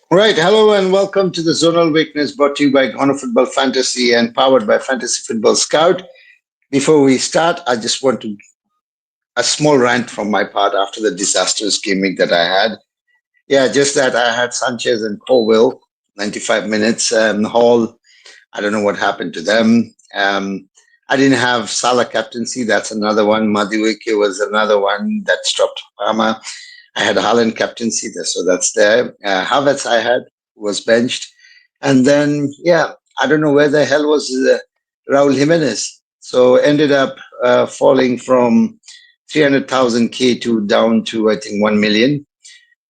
Right. Hello and welcome to the Zonal Weakness brought to you by Ghana Football Fantasy and powered by Fantasy Football Scout. Before we start, I just want to a small rant from my part after the disastrous game week that I had. Yeah, just that I had Sanchez and Colwell, 95 minutes. Hall, I don't know what happened to them. I didn't have Salah captaincy. That's another one. Madueke was another one that stopped Parma. I had Haaland captaincy, so that's there. Havertz I had was benched, and then yeah, I don't know where the hell was Raul Jimenez. So ended up falling from 300,000 K to down to I think 1 million,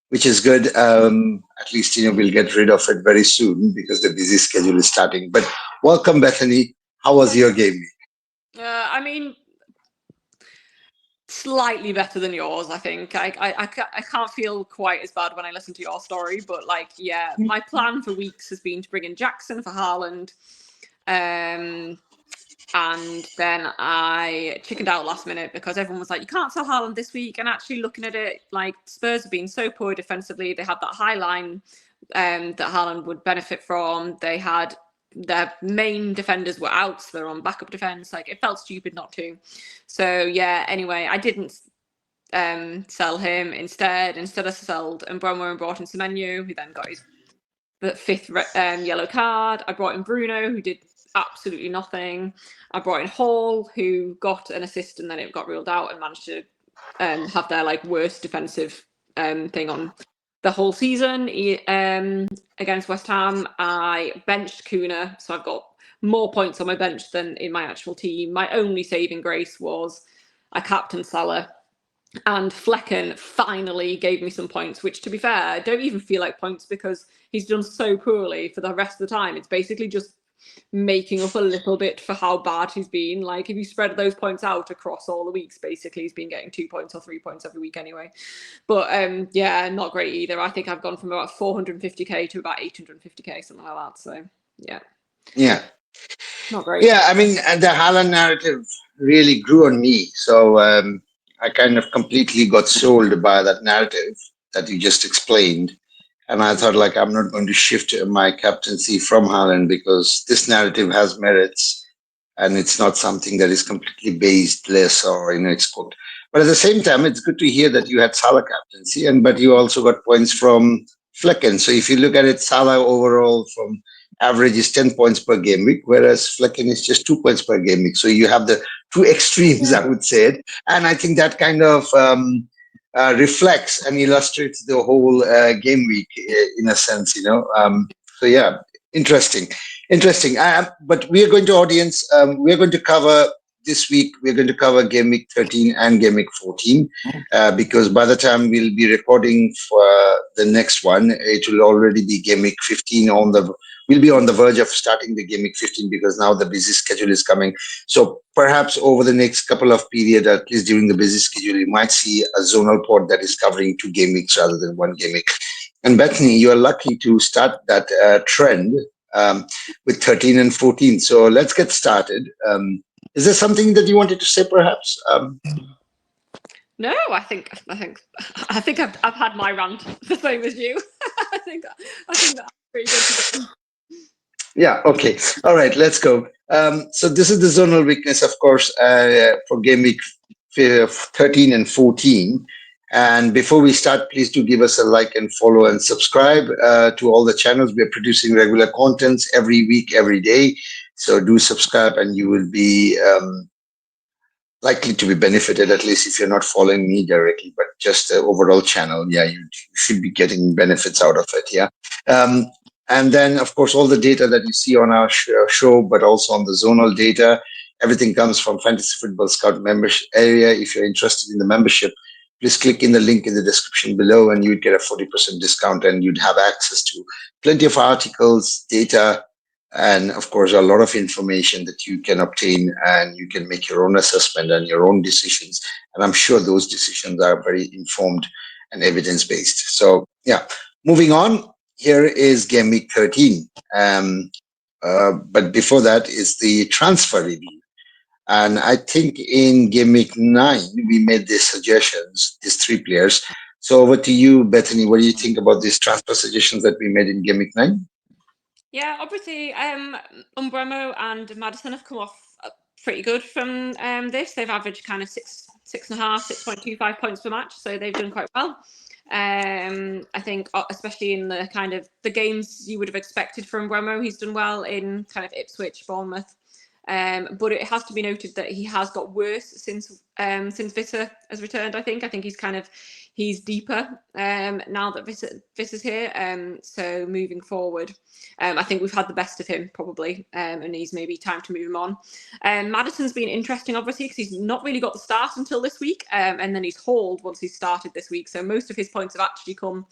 which is good. At least we'll get rid of it very soon because the busy schedule is starting. But welcome, Bethany. How was your game? I mean, slightly better than yours, I think. I can't feel quite as bad when I listen to your story, but yeah, my plan for weeks has been to bring in Jackson for Haaland. And then I chickened out last minute because everyone was like, you can't sell Haaland this week. And actually looking at it, Spurs have been so poor defensively. They had that high line that Haaland would benefit from. They had their main defenders were out, so they're on backup defense. It felt stupid not to. So yeah, anyway, I didn't sell him. Instead I sold Mbeumo and brought in Semenyo, who then got his fifth yellow card. I brought in Bruno, who did absolutely nothing. I brought in Hall, who got an assist and then it got ruled out and managed to have their worst defensive thing on the whole season against West Ham. I benched Kuna, so I've got more points on my bench than in my actual team. My only saving grace was I captained Salah, and Flecken finally gave me some points, which, to be fair, I don't even feel like points because he's done so poorly for the rest of the time. It's basically just making up a little bit for how bad he's been. If you spread those points out across all the weeks, basically he's been getting 2 points or 3 points every week anyway. But yeah, not great either. I think I've gone from about 450k to about 850k, something like that. So Yeah, not great. yeah. I mean, the Haaland narrative really grew on me, so I kind of completely got sold by that narrative that you just explained. And I thought, I'm not going to shift my captaincy from Haaland because this narrative has merits and it's not something that is completely baseless or, it's good. But at the same time, it's good to hear that you had Salah captaincy, but you also got points from Flecken. So if you look at it, Salah overall from average is 10 points per game week, whereas Flecken is just 2 points per game week. So you have the two extremes, I would say it. And I think that kind of reflects and illustrates the whole game week in a sense. So yeah, interesting, interesting. But we are going to audience. We are going to cover this week. We're going to cover game week 13 and game week 14 because by the time we'll be recording for the next one, it will already be game week 15 on the. We'll be on the verge of starting the game week 15 because now the busy schedule is coming. So perhaps over the next couple of period, at least during the busy schedule, you might see a zonal pod that is covering 2 game weeks rather than 1 game week. And Bethany, you are lucky to start that trend with 13 and 14. So let's get started. Is there something that you wanted to say, perhaps? No, I think I've had my rant the same as you. I think that's pretty good. Yeah. Okay. All right. Let's go. So this is the zonal weakness, of course, for game week 13 and 14. And before we start, please do give us a like and follow and subscribe to all the channels. We are producing regular contents every week, every day. So do subscribe and you will be likely to be benefited, at least if you're not following me directly, but just the overall channel. Yeah, you should be getting benefits out of it. Yeah. And then, of course, all the data that you see on our show, but also on the zonal data, everything comes from Fantasy Football Scout membership area. If you're interested in the membership, please click in the link in the description below and you'd get a 40% discount and you'd have access to plenty of articles, data, and of course, a lot of information that you can obtain and you can make your own assessment and your own decisions. And I'm sure those decisions are very informed and evidence-based. So yeah, moving on. Here is game week 13. But before that is the transfer review. And I think in game week 9, we made these suggestions, these 3 players. So over to you, Bethany. What do you think about these transfer suggestions that we made in Gameweek 9? Yeah, obviously, Umbremo and Madison have come off pretty good from this. They've averaged kind of 6.5, 6.25 points per match, so they've done quite well. I think, especially in the kind of the games you would have expected from Umbremo, he's done well in kind of Ipswich, Bournemouth. But it has to be noted that he has got worse since Visser has returned. I think he's deeper now that Visser's here. So moving forward, I think we've had the best of him probably, and he's maybe time to move him on. Madison's been interesting, obviously, because he's not really got the start until this week, and then he's hauled once he started this week. So most of his points have actually come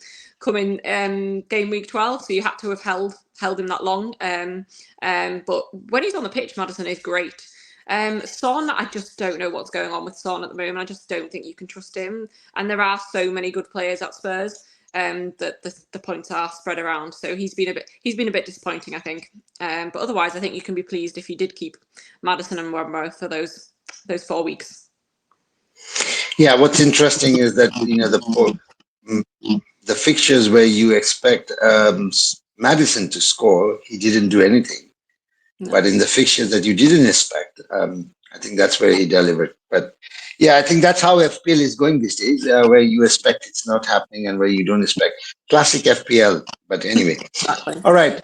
in game week 12. So you had to have held him that long. But when he's on the pitch, Madison is great. Son, I just don't know what's going on with Son at the moment. I just don't think you can trust him. And there are so many good players at Spurs that the points are spread around. So he's been a bit disappointing, I think. But otherwise, I think you can be pleased if you did keep Madison and Webmo for those 4 weeks. Yeah, what's interesting is that the fixtures where you expect Madison to score, he didn't do anything. No. But in the fixtures that you didn't expect, I think that's where he delivered. But yeah, I think that's how FPL is going these days, where you expect it's not happening and where you don't expect. Classic FPL. But anyway, exactly. All right.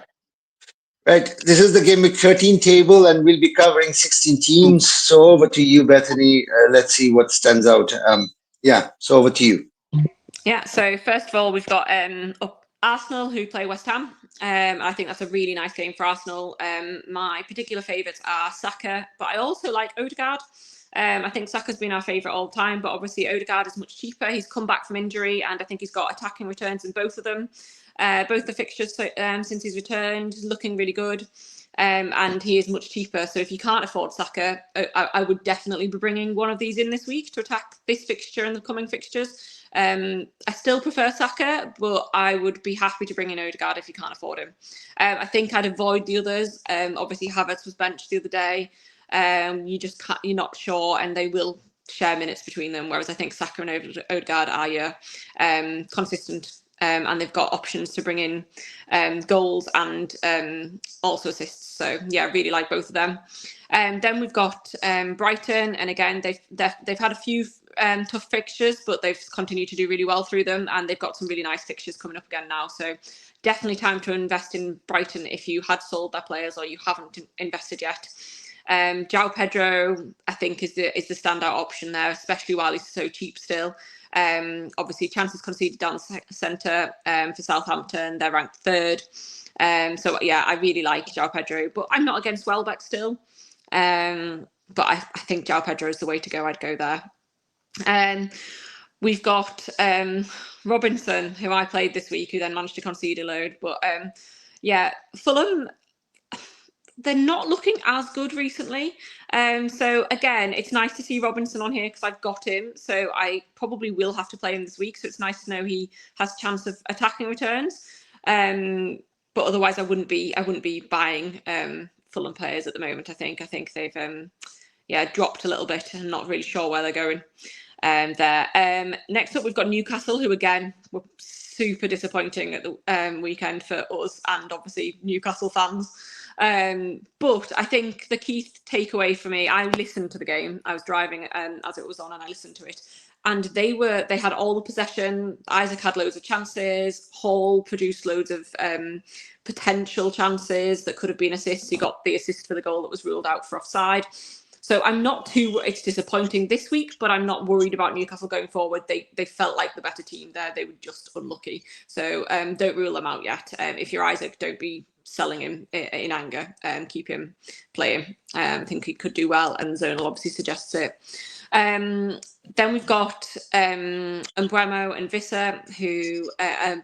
Right, this is the Game Week 13 table, and we'll be covering 16 teams. So over to you, Bethany. Let's see what stands out. So over to you. Yeah, so first of all, we've got Arsenal, who play West Ham. I think that's a really nice game for Arsenal. My particular favourites are Saka, but I also like Odegaard. I think Saka's been our favourite all the time, but obviously Odegaard is much cheaper. He's come back from injury, and I think he's got attacking returns in both of them. Both the fixtures since he's returned, looking really good. And he is much cheaper. So if you can't afford Saka, I would definitely be bringing one of these in this week to attack this fixture and the coming fixtures. I still prefer Saka, but I would be happy to bring in Odegaard if you can't afford him. I think I'd avoid the others. Obviously, Havertz was benched the other day. You're not sure, and they will share minutes between them. Whereas I think Saka and Odegaard are your consistent. And they've got options to bring in goals and also assists. So yeah, I really like both of them. Then we've got Brighton, and again they've had a few tough fixtures, but they've continued to do really well through them, and they've got some really nice fixtures coming up again now. So definitely time to invest in Brighton if you had sold their players or you haven't invested yet. João Pedro, I think, is the standout option there, especially while he's so cheap still. Obviously, chances conceded down the centre for Southampton. They're ranked third. So yeah, I really like João Pedro, but I'm not against Welbeck still. But I think João Pedro is the way to go. I'd go there. We've got Robinson, who I played this week, who then managed to concede a load. But Fulham, they're not looking as good recently. So again, it's nice to see Robinson on here because I've got him. So I probably will have to play him this week. So it's nice to know he has a chance of attacking returns. But otherwise, I wouldn't be buying Fulham players at the moment. I think they've dropped a little bit and not really sure where they're going. There. Next up, we've got Newcastle, who again were super disappointing at the weekend for us and obviously Newcastle fans. But I think the key takeaway for me, I listened to the game. I was driving as it was on, and I listened to it. And they had all the possession. Isaac had loads of chances. Hall produced loads of potential chances that could have been assists. He got the assist for the goal that was ruled out for offside. So it's disappointing this week, but I'm not worried about Newcastle going forward. They felt like the better team there. They were just unlucky. So don't rule them out yet. If you're Isaac, don't be selling him in anger. Keep him playing. I think he could do well, and Zonal obviously suggests it. Then we've got Umbremo and Visser, who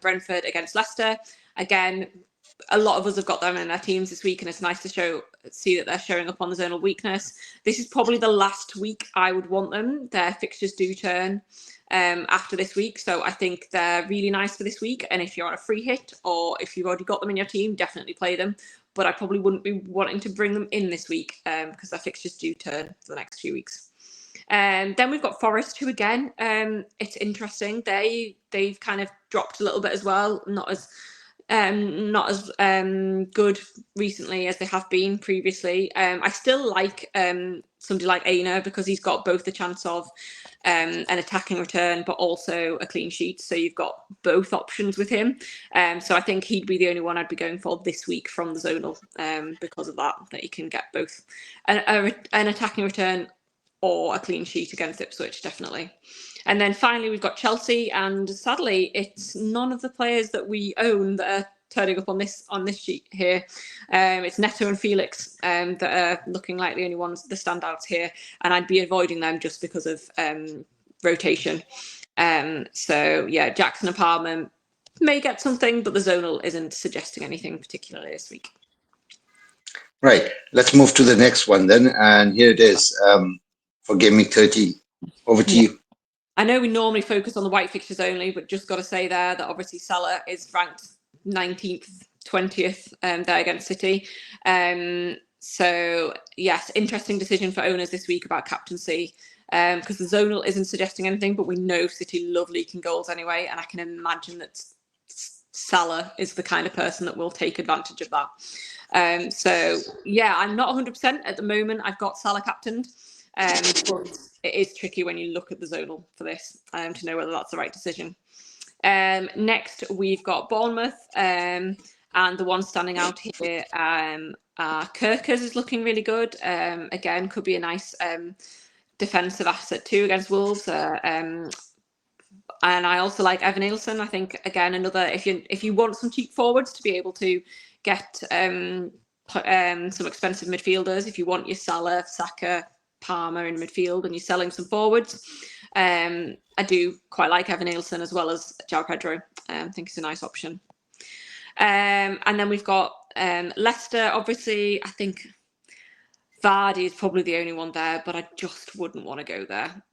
Brentford against Leicester. Again, a lot of us have got them in our teams this week, and it's nice to see that they're showing up on the Zonal weakness. This is probably the last week I would want them. Their fixtures do turn after this week, so I think they're really nice for this week. And if you're on a free hit or if you've already got them in your team, definitely play them. But I probably wouldn't be wanting to bring them in this week because their fixtures do turn for the next few weeks. Then we've got Forest, who again, it's interesting. They've kind of dropped a little bit as well, not as good recently as they have been previously. I still like somebody like 𝐻𝐸 because he's got both the chance of an attacking return but also a clean sheet, so you've got both options with him. So I think he'd be the only one I'd be going for this week from the Zonal, because of that he can get both an attacking return or a clean sheet against Ipswich, definitely. And then finally, we've got Chelsea, and sadly, it's none of the players that we own that are turning up on this sheet here. It's Neto and Felix that are looking like the only ones, the standouts here, and I'd be avoiding them just because of rotation. So yeah, Jackson and Palmer may get something, but the Zonal isn't suggesting anything particularly this week. Right. Let's move to the next one then, and here it is for Gameweek 13. Over to you. I know we normally focus on the white fixtures only, but just got to say there that obviously Salah is ranked 19th, 20th there against City. So yes, interesting decision for owners this week about captaincy, because the Zonal isn't suggesting anything, but we know City love leaking goals anyway, and I can imagine that Salah is the kind of person that will take advantage of that. So yeah, I'm not 100% at the moment. I've got Salah captained. But it is tricky when you look at the Zonal for this to know whether that's the right decision. Next, we've got Bournemouth, and the one standing out here, 𝐁𝐞𝐭𝐡𝐚𝐤 is looking really good. Again, could be a nice defensive asset too against Wolves. And I also like Evan Nielsen. I think again another, if you want some cheap forwards to be able to get some expensive midfielders, if you want your Salah, Saka, Palmer in midfield and you're selling some forwards, I do quite like Evan Nielsen as well as João Pedro. I think it's a nice option. And then we've got Leicester. Obviously, I think Vardy is probably the only one there, but I just wouldn't want to go there.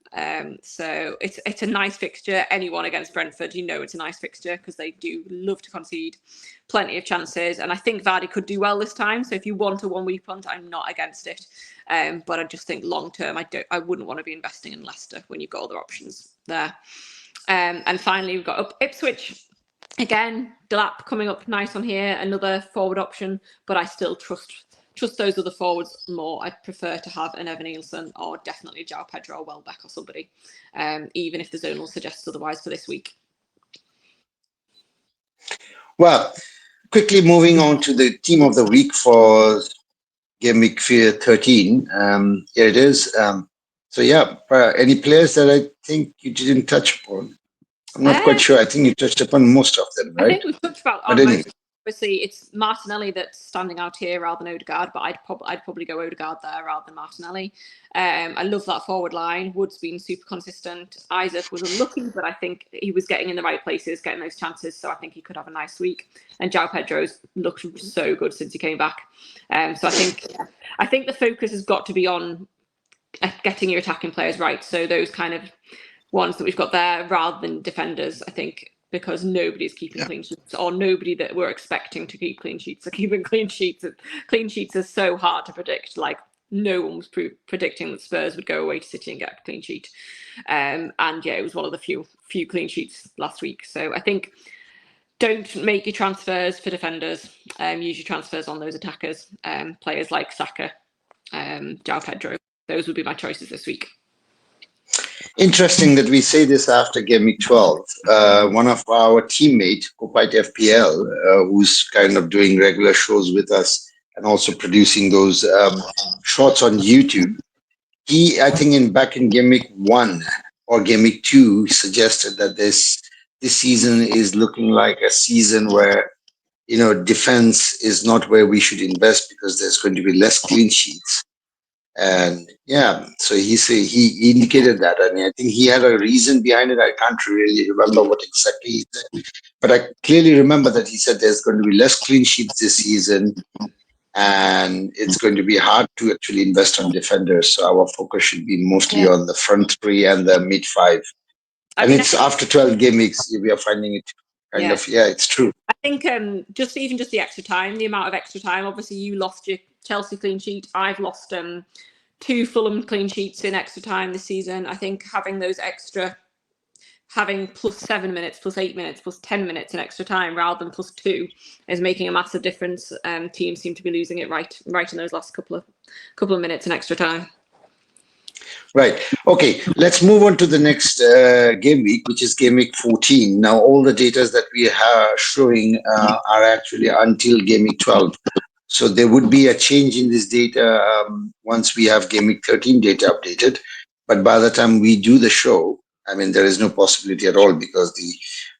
So it's a nice fixture. Anyone against Brentford, you know it's a nice fixture because they do love to concede plenty of chances. And I think Vardy could do well this time. So if you want a 1 week punt, I'm not against it. But I just think long term, I wouldn't want to be investing in Leicester when you've got other options there. And finally, we've got Ipswich. Again, Delap coming up nice on here, another forward option, but I still trust those other forwards more. I'd prefer to have an Evan Nielsen or definitely João Pedro or Welbeck or somebody, even if the Zonal suggests otherwise for this week. Well, quickly moving on to the team of the week for Gameweek 13. Here it is. So yeah, any players that I think you didn't touch upon? I'm not quite sure. I think you touched upon most of them, right? I think we've talked about most. Obviously, it's Martinelli that's standing out here rather than Odegaard, but I'd probably go Odegaard there rather than Martinelli. I love that forward line. Wood's been super consistent. Isaac was unlucky, but I think he was getting in the right places, getting those chances, so I think he could have a nice week. And João Pedro's looked so good since he came back. So I think the focus has got to be on getting your attacking players right. So those kind of ones that we've got there rather than defenders, I think, because nobody's keeping clean sheets, or nobody that we're expecting to keep clean sheets are keeping clean sheets. Clean sheets are so hard to predict. Like, no one was predicting that Spurs would go away to City and get a clean sheet. And yeah, it was one of the few clean sheets last week. So I think don't make your transfers for defenders. Use your transfers on those attackers, players like Saka, João Pedro. Those would be my choices this week. Interesting that we say this after Gameweek 12. One of our teammates, Kopite FPL, who's kind of doing regular shows with us and also producing those shorts on YouTube, he, I think, back in Gameweek 1 or Gameweek 2, suggested that this season is looking like a season where, you know, defense is not where we should invest because there's going to be less clean sheets. And yeah, so he indicated that. I mean, I think he had a reason behind it. I can't really remember what exactly he said, but I clearly remember that he said there's going to be less clean sheets this season, and it's going to be hard to actually invest on defenders. So our focus should be mostly on the front three and the mid five. And it's after 12 game weeks, we are finding it kind of, it's true. I think just the extra time, the amount of extra time. Obviously, you lost your Chelsea clean sheet. I've lost 2 Fulham clean sheets in extra time this season. I think having +7 minutes, +8 minutes, +10 minutes in extra time rather than +2 is making a massive difference. Teams seem to be losing it right in those last couple of minutes in extra time. Right. Okay. Let's move on to the next game week, which is game week 14. Now, all the data that we are showing are actually until game week 12. So there would be a change in this data once we have game week 13 data updated. But by the time we do the show, I mean, there is no possibility at all because the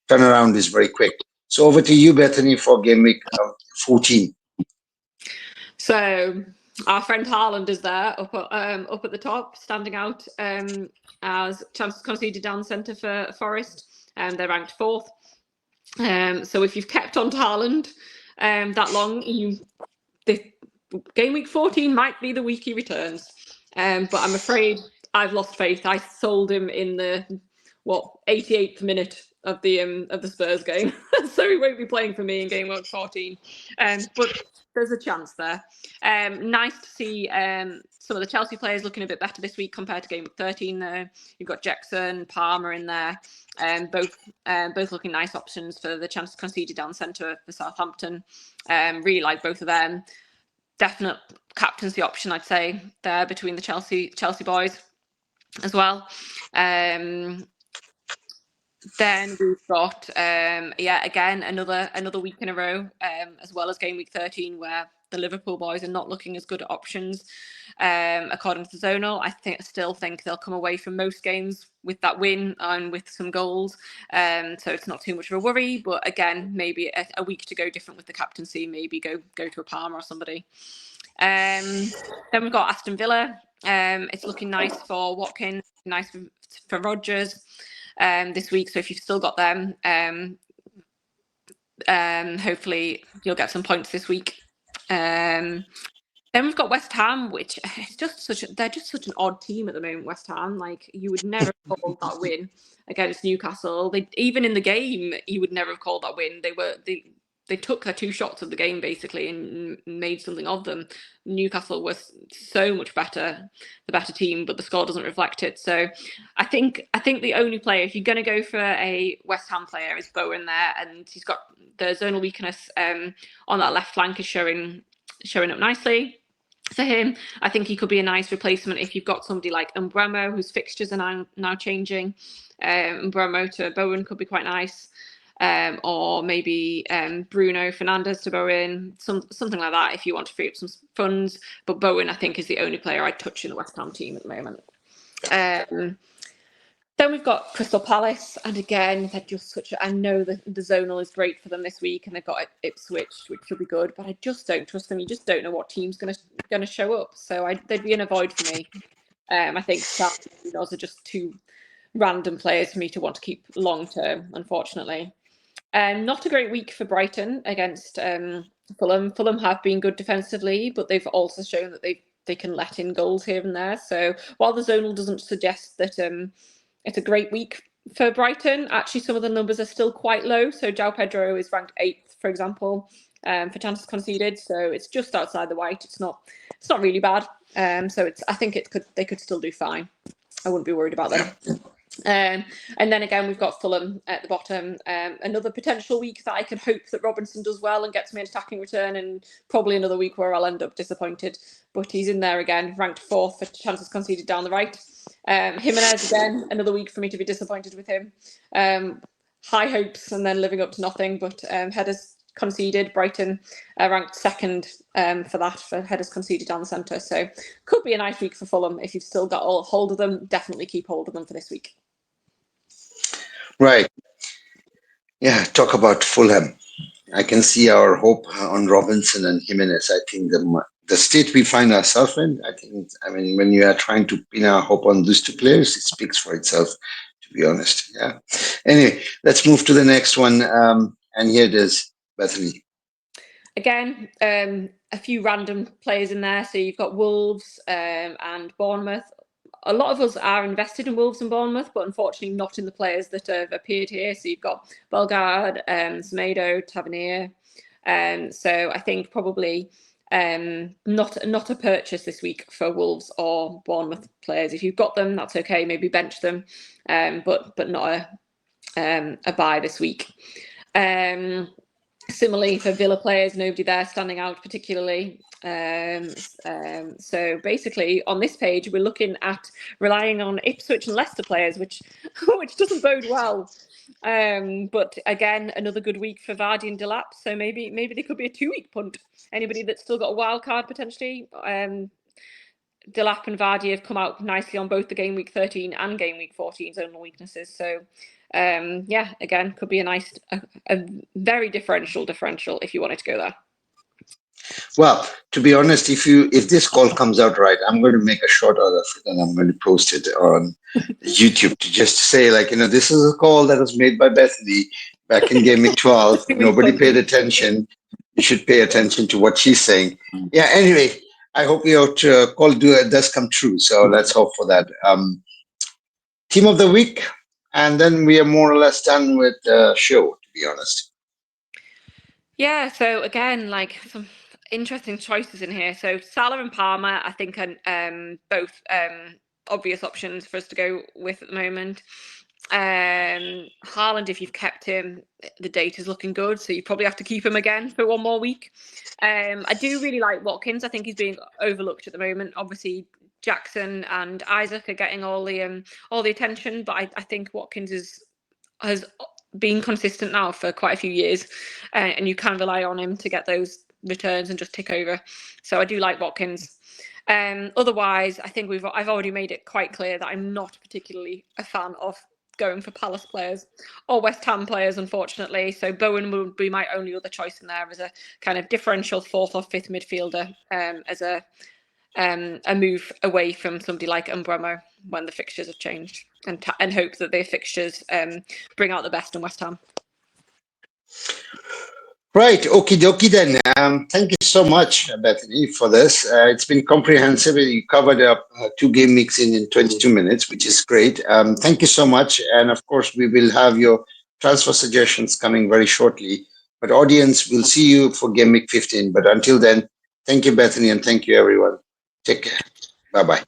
turnaround is very quick. So over to you, Bethany, for game week 14. So our friend Haaland is there up at the top, standing out as chances conceded down the centre for Forest, and they're ranked 4th. So if you've kept on to Haaland that long, the game week 14 might be the week he returns. But I'm afraid I've lost faith. I sold him in the 88th minute of the Spurs game, so he won't be playing for me in game week 14. But there's a chance there. Nice to see some of the Chelsea players looking a bit better this week compared to game week 13. Though you've got Jackson, Palmer in there, both looking nice options for the chances conceded down the centre for Southampton. Really like both of them. Definite captaincy option, I'd say, there between the Chelsea boys as well. Then we've got again another week in a row, as well as game week 13, where the Liverpool boys are not looking as good at options. According to Zonal, I still think they'll come away from most games with that win and with some goals. So it's not too much of a worry. But again, maybe a week to go different with the captaincy. Maybe go to a Palmer or somebody. Then we've got Aston Villa. It's looking nice for Watkins, nice for Rodgers this week. So if you've still got them, hopefully you'll get some points this week. Then we've got West Ham, which is they're just such an odd team at the moment. West Ham, like, you would never have called that win against Newcastle. Even in the game, you would never have called that win. They took their 2 shots of the game basically and made something of them. Newcastle was so much better, the better team, but the score doesn't reflect it. So I think the only player, if you're going to go for a West Ham player, is Bowen there, and he's got the zonal weakness on that left flank is showing up nicely. For him, I think he could be a nice replacement if you've got somebody like Mbeumo, whose fixtures are now changing. Mbeumo to Bowen could be quite nice. Or maybe Bruno Fernandes to Bowen, something like that if you want to free up some funds. But Bowen, I think, is the only player I'd touch in the West Ham team at the moment. Then we've got Crystal Palace, and again, they're just I know that the zonal is great for them this week, and they've got Ipswich, which should be good, but I just don't trust them. You just don't know what team's going to show up, so they'd be an avoid for me. I think those are just 2 random players for me to want to keep long term, unfortunately. Not a great week for Brighton against Fulham. Fulham have been good defensively, but they've also shown that they can let in goals here and there. So while the zonal doesn't suggest that it's a great week for Brighton, actually some of the numbers are still quite low. So João Pedro is ranked 8th, for example, for chances conceded. So it's just outside the white. It's not really bad. So I think they could still do fine. I wouldn't be worried about them. And then again, we've got Fulham at the bottom. Another potential week that I can hope that Robinson does well and gets me an attacking return, and probably another week where I'll end up disappointed. But he's in there again, ranked 4th for chances conceded down the right. Jimenez again, another week for me to be disappointed with him. High hopes and then living up to nothing, but headers conceded. Brighton ranked 2nd for headers conceded down the centre. So could be a nice week for Fulham. If you've still got a hold of them, definitely keep hold of them for this week. Right. Yeah, talk about Fulham. I can see our hope on Robinson and Jimenez. I think the state we find ourselves in, when you are trying to pin our hope on these 2 players, it speaks for itself, to be honest. Yeah. Anyway, let's move to the next one. And here it is, Bethany. Again, a few random players in there. So you've got Wolves and Bournemouth. A lot of us are invested in Wolves and Bournemouth, but unfortunately not in the players that have appeared here. So you've got Bellegarde, Semedo, Tavernier. So I think probably not a purchase this week for Wolves or Bournemouth players. If you've got them, that's okay. Maybe bench them, but not a buy this week. Similarly for Villa players, nobody there standing out particularly. So basically on this page, we're looking at relying on Ipswich and Leicester players, which doesn't bode well. But again, another good week for Vardy and Delap. So maybe they could be a 2-week punt. Anybody that's still got a wild card potentially. Delap and Vardy have come out nicely on both the game week 13 and game week 14 zonal weaknesses. So yeah, again, could be a very differential if you wanted to go there. Well, to be honest, if this call comes out right, I'm going to make a short out of it and I'm going to post it on YouTube to just say, like, this is a call that was made by Bethany back in Game Week 12. Nobody paid attention. You should pay attention to what she's saying. Yeah, anyway, I hope your call does come true. So let's hope for that. Team of the week, and then we are more or less done with the show, to be honest. Yeah, so again, like some interesting choices in here. So Salah and Palmer, I think, are both obvious options for us to go with at the moment. Haaland, if you've kept him, the data's looking good, so you probably have to keep him again for one more week. I do really like Watkins. I think he's being overlooked at the moment. Obviously, Jackson and Isaac are getting all the attention, but I think Watkins has been consistent now for quite a few years, and you can rely on him to get those returns and just tick over. So I do like Watkins. Otherwise, I think I've already made it quite clear that I'm not particularly a fan of going for Palace players or West Ham players, unfortunately. So Bowen would be my only other choice in there as a kind of differential 4th or 5th midfielder, as a move away from somebody like Mbeumo when the fixtures have changed, and hope that their fixtures bring out the best in West Ham. Right, okie dokie then. Thank you so much, Bethany, for this. It's been comprehensive. You covered up 2 game weeks in 22 minutes, which is great. Thank you so much. And of course, we will have your transfer suggestions coming very shortly. But audience, we'll see you for game week 15. But until then, thank you, Bethany, and thank you, everyone. Take care. Bye-bye.